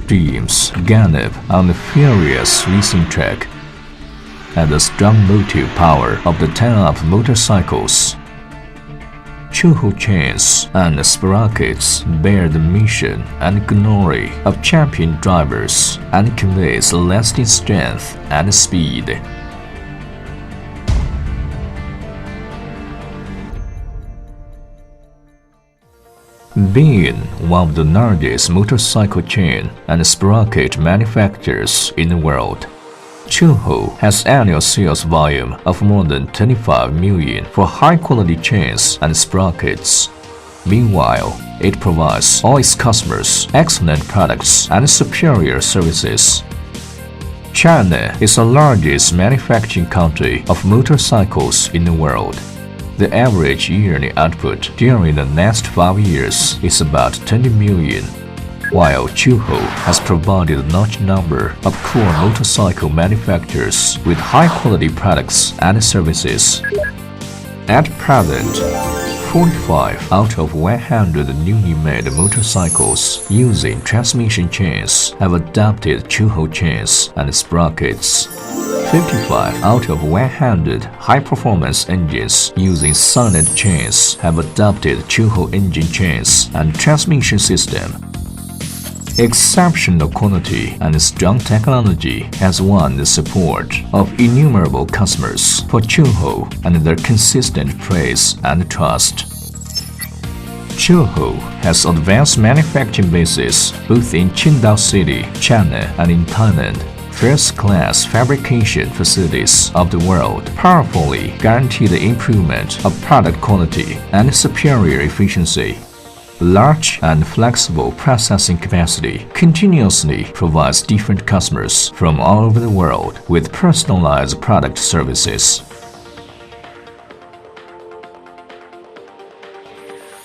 dreams gallop on the furious racing track, and the strong motive power of the 10-up motorcycles. Choho chains and sprockets bear the mission and glory of champion drivers and conveys lasting strength and speed. Being one of the largest motorcycle chain and sprocket manufacturers in the world, Choho has annual sales volume of more than 25 million for high-quality chains and sprockets. Meanwhile, it provides all its customers excellent products and superior services. China is the largest manufacturing country of motorcycles in the world. The average yearly output during the next 5 years is about 20 million. While Choho has provided a large number of core motorcycle manufacturers with high-quality products and services. At present, 45 out of 100 newly made motorcycles using transmission chains have adopted Choho chains and sprockets. 55 out of 100 high-performance engines using silent chains have adopted Choho engine chains and transmission system. Exceptional quality and strong technology has won the support of innumerable customers for Choho and their consistent praise and trust. Choho has advanced manufacturing bases both in Qingdao City, China, and in Thailand. First-class fabrication facilities of the world powerfully guarantee the improvement of product quality and superior efficiency. Large and flexible processing capacity continuously provides different customers from all over the world with personalized product services.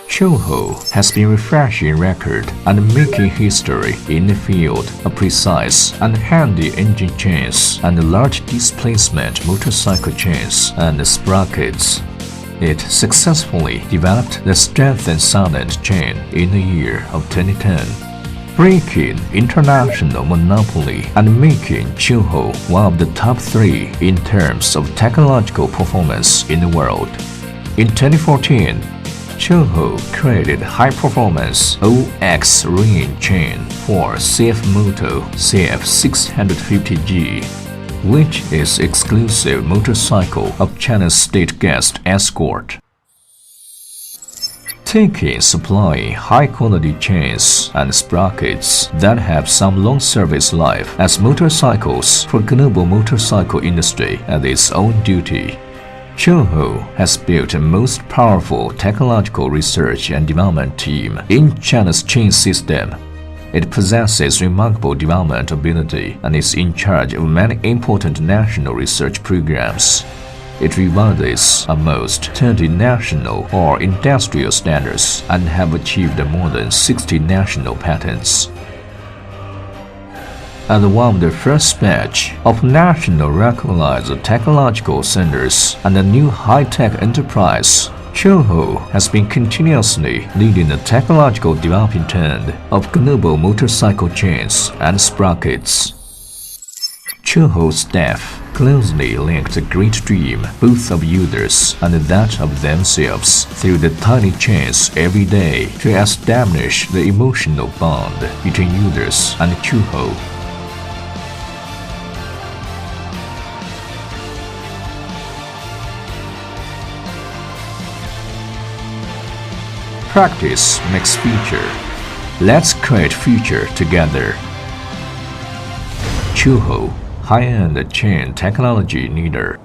Choho has been refreshing record and making history in the field of precise and handy engine chains and large displacement motorcycle chains and sprockets. It successfully developed the strengthened silent chain in the year of 2010, breaking international monopoly and making Choho one of the top 3 in terms of technological performance in the world. In 2014, Choho created high-performance OX ring chain for CF Moto CF650G, which is exclusive motorcycle of China's state guest escort. Taking supplying high-quality chains and sprockets that have some long service life as motorcycles for global motorcycle industry as its own duty, Choho has built the most powerful technological research and development team in China's chain system. It possesses remarkable development ability and is in charge of many important national research programs. It revises almost 20 national or industrial standards and have achieved more than 60 national patents. As one of the first batch of national recognized technological centers and a new high-tech enterprise, Choho has been continuously leading the technological developing trend of global motorcycle chains and sprockets. Choho staff closely link the great dream both of users and that of themselves through the tiny chains every day to establish the emotional bond between users and Choho. Practice makes future. Let's create future together. Choho, high-end chain technology leader.